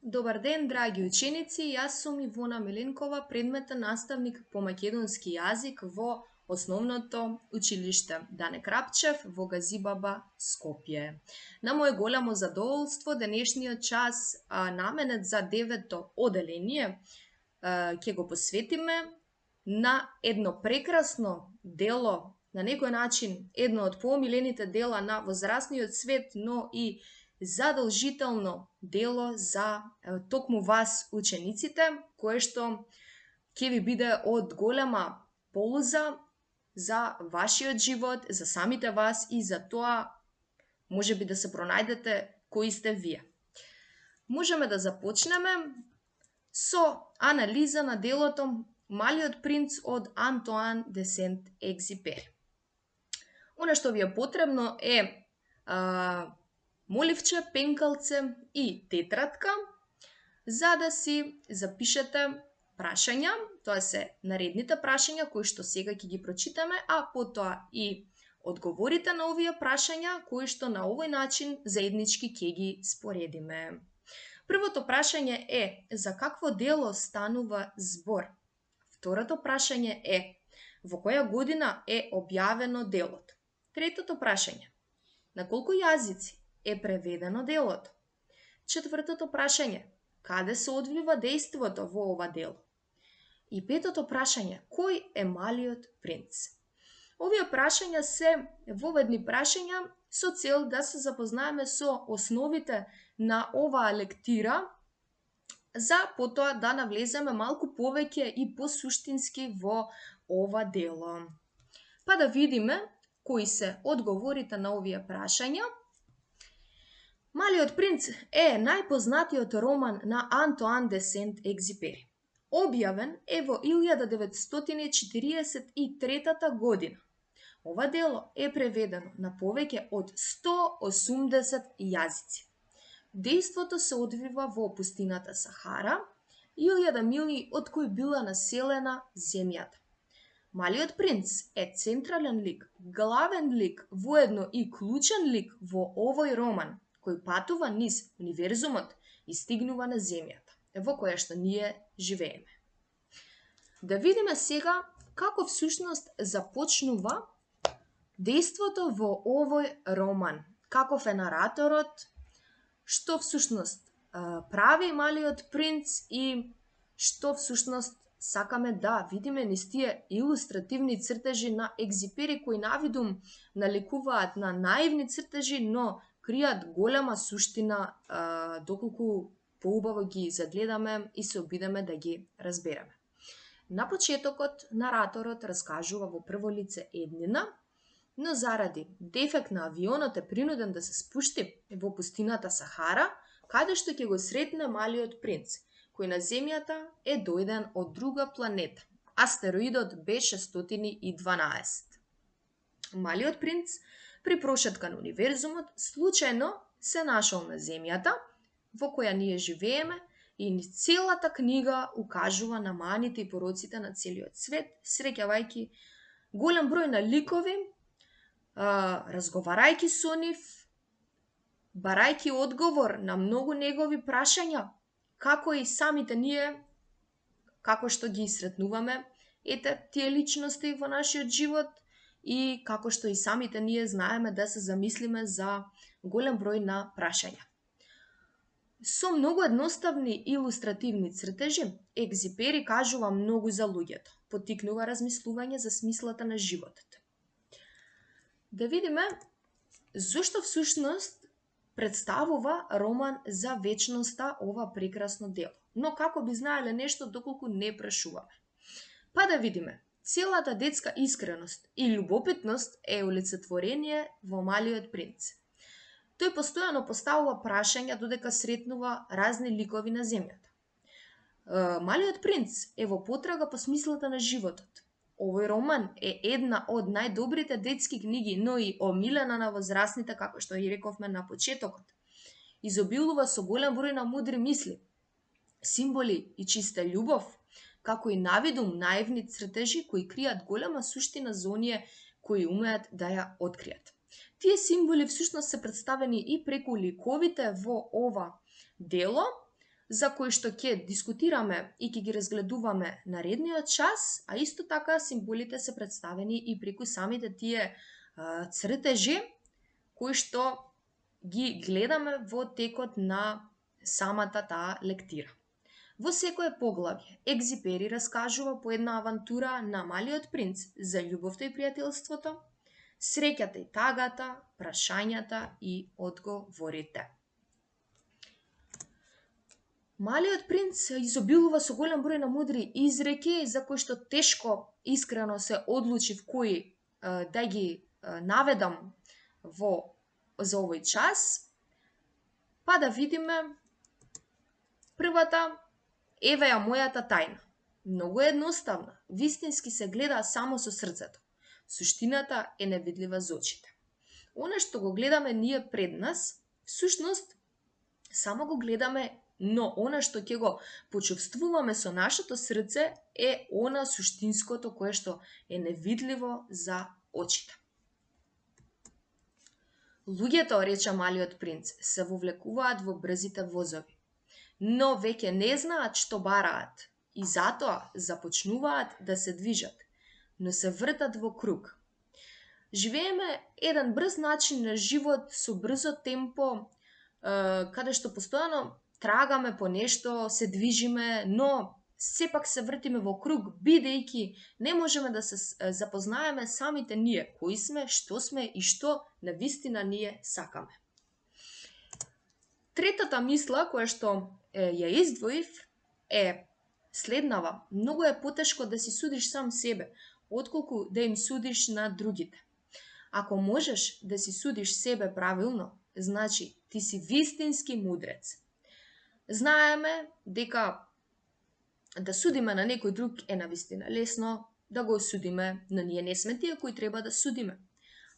Добар ден, драги ученици, јас сум Ивона Миленкова, предметен наставник по македонски јазик во Основното училиште Дане Крапчев во Газибаба, Скопје. На моје голямо задоволство, денешниот час наменет за 9-то оделение ќе го посветиме на едно прекрасно дело, на некој начин едно од поомилените дела на возрастниот свет, но и задолжително дело за токму вас учениците, кое што ќе ви биде од голема полза за вашиот живот, за самите вас и за тоа можеби да се пронајдете кои сте вие. Можеме да започнеме со анализа на делото Малиот принц од Антоан де Сент-Екзюпери. Она што ви е потребно е моливче, пенкалце и тетрадка, за да си запишете прашања. Тоа се наредните прашања кои што сега ќе ги прочитаме, а потоа и одговорите на овие прашања кои што на овој начин заеднички ќе ги споредиме. Првото прашање е за какво дело станува збор? Второто прашање е во која година е објавено делото? Третото прашање на колку јазици е преведено делото? Четвртото прашање каде се одвива дејството во ова дело? И петото прашање кој е малиот принц? Овие прашања се воведни прашања со цел да се запознаеме со основите на оваа лектира, за потоа да навлеземе малку повеќе и посуштински во ова дело. Па да видиме кои се одговорите на овие прашања. Малиот принц е најпознатиот роман на Антоан де Сент-Екзюпери. Објавен е во 1943 година. Ова дело е преведено на повеќе од 180 јазици. Дејството се одвива во пустината Сахара, 1000 милји од кои била населена земјата. Малиот принц е централен лик, главен лик, воедно и клучен лик во овој роман, кој патува низ универзумот и стигнува на земјата, во која што ние живееме. Да видиме сега како всушност започнува дејството во овој роман, каков е нараторот, што всушност прави малиот принц и што всушност сакаме да видиме низ тие илустративни цртежи на Екзюпери, кои навидум наликуваат на наивни цртежи, но кријат голема суштина доколку поубаво ги загледаме и се обидеме да ги разбереме. На почетокот нараторот раскажува во прво лице еднина, но заради дефект на авионот е принуден да се спушти во пустината Сахара, каде што ќе го сретне малиот принц, кој на земјата е дојден од друга планета. Астероидот B612. Малиот принц при прошетка на универзумот случајно се нашол на земјата во која ние живееме и низ целата книга укажува на маните и пороците на целиот свет, среќавајќи голем број на ликови, разговарајќи со нив, барајќи одговор на многу негови прашања, како и самите ние, како што ги сретнуваме тие личности во нашиот живот и како што и самите ние знаеме да се замислиме за голем број на прашања. Со многу едноставни илустративни цртежи, Екзюпери кажува многу за луѓето, поттикнува размислување за смислата на животот. Да видиме зошто всушност представува роман за вечноста ова прекрасно дело. Но како би знаеле нешто доколку не прашуваме? Па да видиме. Целата детска искреност и љубопитност е олицетворение во Малиот принц. Тој постојано поставува прашања додека сретнува разни ликови на земјата. Малиот принц е во потрага по смислата на животот. Овој роман е една од најдобрите детски книги, но и омилена на возрастните, како што и рековме на почетокот. Изобилува со голем број на мудри мисли, символи и чиста љубов, како и навидум наивни цртежи кои кријат голема суштина за оние кои умеат да ја откријат. Тие символи всушност се представени и преку ликовите во ова дело, за кои што ќе дискутираме и ќе ги разгледуваме наредниот час, а исто така символите се представени и преку самите тие цртежи кои што ги гледаме во текот на самата таа лектира. Во секое поглавје, Екзипери раскажува по една авантура на Малиот принц за љубовта и пријателството, среќата и тагата, прашањата и одговорите. Малиот принц изобилува со голем број на мудри изреки за кои што тешко искрено се одлучив кои да ги наведам за овој час, па да видиме првата. Еве ја мојата тајна. Многу е едноставна. Вистински се гледа само со срцето. Суштината е невидлива за очите. Она што го гледаме ние пред нас, всушност само го гледаме, но она што ќе го почувствуваме со нашето срце е она суштинското кое што е невидливо за очите. Луѓето, рече Малиот принц, се вовлекуваат во брзите возови, но веќе не знаат што бараат и затоа започнуваат да се движат, но се вртат во круг. Живееме еден брз начин на живот со брзо темпо, каде што постојано трагаме по нешто, се движиме, но сепак се вртиме во круг, бидејќи не можеме да се запознаеме самите ние, кои сме, што сме и што навистина ние сакаме. Третата мисла која што ја издвоив е следнава. Многу е потешко да си судиш сам себе, отколку да им судиш на другите. Ако можеш да си судиш себе правилно, значи ти си вистински мудрец. Знаеме дека да судиме на некој друг е навистина лесно, да го осудиме, но ние не сме тие кои треба да судиме.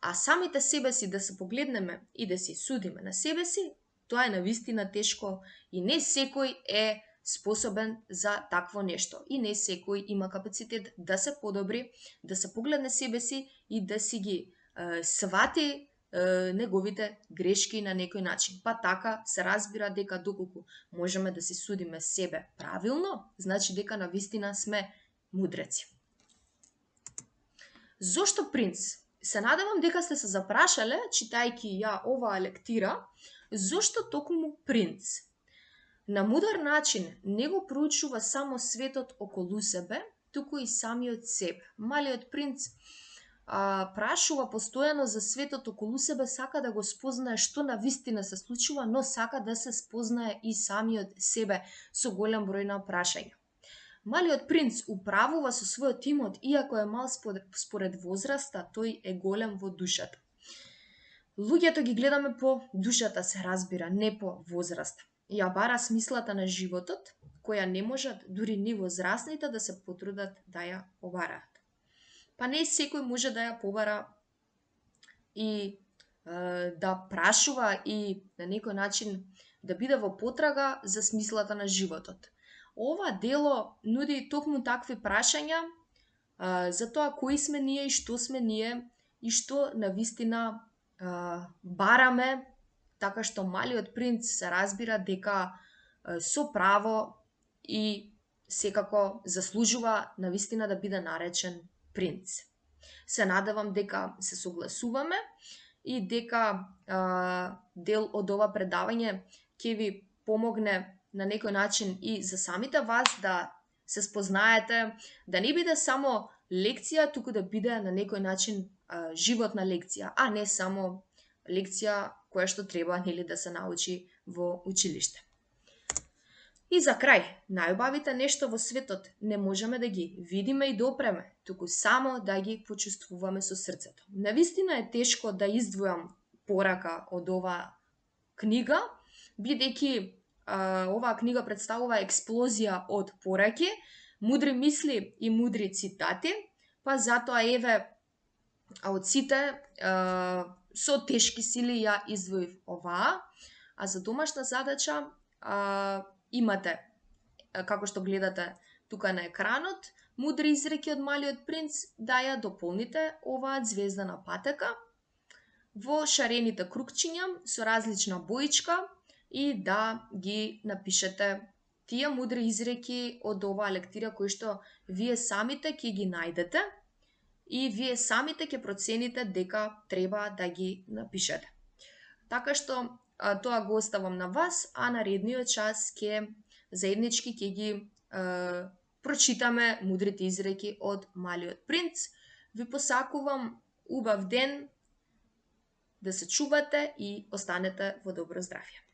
А самите себе си да се погледнеме и да си судиме на себе си, тоа е навистина тешко и не секој е способен за такво нешто. И не секој има капацитет да се подобри, да се погледне себе си и да си ги свати неговите грешки на некој начин. Па така се разбира дека доколку можеме да си судиме себе правилно, значи дека навистина сме мудреци. Зошто принц? Се надевам дека сте се запрашале, читајќи ја оваа лектира, зошто токму принц? На мудар начин не го проучува само светот околу себе, туку и самиот себе. Малиот принц прашува постојано за светот околу себе, сака да го спознае што навистина се случува, но сака да се спознае и самиот себе со голем број на прашања. Малиот принц управува со својот имот, иако е мал според возраста, тој е голем во душата. Луѓето ги гледаме по душата, се разбира, не по возраста. Ја бара смислата на животот, која не можат дури ни возрастните да се потрудат да ја побараат. Па не секој може да ја побара и да прашува и на некој начин да биде во потрага за смислата на животот. Ова дело нуди токму такви прашања за тоа кои сме ние и што навистина бараме, така што Малиот принц се разбира дека со право и секако заслужува навистина да биде наречен принц. Се надевам дека се согласуваме и дека дел од ова предавање ќе ви помогне на некој начин и за самите вас да се спознаете, да не биде само лекција, туку да биде на некој начин животна лекција, а не само лекција која што треба да се научи во училиште. И за крај, најубавите нешто во светот не можеме да ги видиме и допреме, туку само да ги почувствуваме со срцето. Навистина е тешко да издвојам порака од оваа книга, бидејќи оваа книга представува експлозија од пораки, мудри мисли и мудри цитати, па затоа еве од сите со тешки сили ја издвоив оваа, а за домашна задача имате, како што гледате тука на екранот, мудри изреки од Малиот принц, да ја дополните оваа звездана патека во шарените кругчиња со различна боичка и да ги напишете тие мудри изреки од оваа лектира кои што вие самите ќе ги најдете и вие самите ќе процените дека треба да ги напишете. Така што тоа го оставам на вас, а наредниот час ќе заеднички ќе ги прочитаме мудрите изреки од Малиот принц. Ви посакувам убав ден, да се чувате и останете во добро здравје.